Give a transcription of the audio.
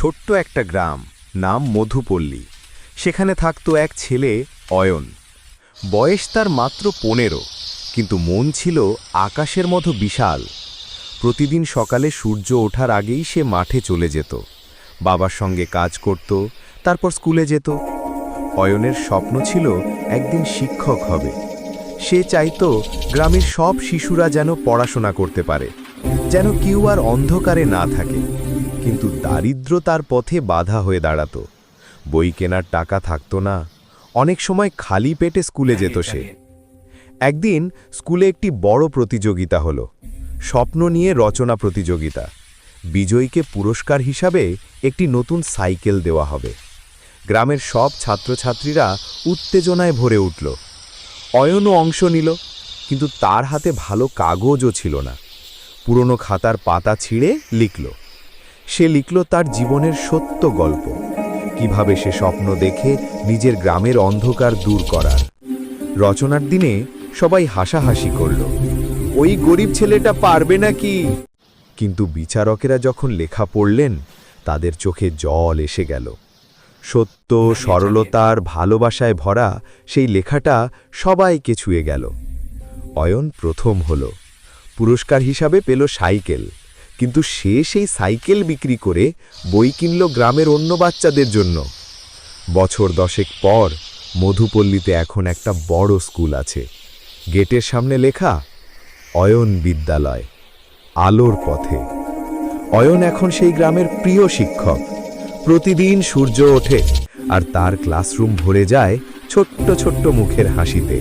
ছোট্ট একটা গ্রাম, নাম মধুপল্লী। সেখানে থাকত এক ছেলে, অয়ন। বয়স তার মাত্র 15, কিন্তু মন ছিল আকাশের মতো বিশাল। প্রতিদিন সকালে সূর্য ওঠার আগেই সে মাঠে চলে যেত, বাবার সঙ্গে কাজ করত, তারপর স্কুলে যেত। অয়নের স্বপ্ন ছিল একদিন শিক্ষক হবে। সে চাইতো গ্রামের সব শিশুরা যেন পড়াশোনা করতে পারে, যেন কেউ আর অন্ধকারে না থাকে। কিন্তু দারিদ্র্য তার পথে বাধা হয়ে দাঁড়াতো। বই কেনার টাকা থাকতো না, অনেক সময় খালি পেটে স্কুলে যেত সে। একদিন স্কুলে একটি বড় প্রতিযোগিতা হলো, স্বপ্ন নিয়ে রচনা প্রতিযোগিতা। বিজয়ীকে পুরস্কার হিসাবে একটি নতুন সাইকেল দেওয়া হবে। গ্রামের সব ছাত্রছাত্রীরা উত্তেজনায় ভরে উঠল। অয়নও অংশ নিল, কিন্তু তার হাতে ভালো কাগজও ছিল না। পুরনো খাতার পাতা ছিঁড়ে সে লিখল তার জীবনের সত্য গল্প, কিভাবে সে স্বপ্ন দেখে নিজের গ্রামের অন্ধকার দূর করার। রচনার দিনে সবাই হাসাহাসি করল, ওই গরিব ছেলেটা পারবে নাকি? কিন্তু বিচারকেরা যখন লেখা পড়লেন, তাদের চোখে জল এসে গেল। সত্য, সরলতার, ভালোবাসায় ভরা সেই লেখাটা সবাইকে ছুঁয়ে গেল। অয়ন প্রথম হল, পুরস্কার হিসাবে পেল সাইকেল। কিন্তু সে সেই সাইকেল বিক্রি করে বই কিনল গ্রামের অন্য বাচ্চাদের জন্য। বছর 10 পর মধুপল্লীতে এখন একটা বড় স্কুল আছে। গেটের সামনে লেখা, অয়ন বিদ্যালয়, আলোর পথে। অয়ন এখন সেই গ্রামের প্রিয় শিক্ষক। প্রতিদিন সূর্য ওঠে আর তার ক্লাসরুম ভরে যায় ছোট্ট ছোট্ট মুখের হাসিতে।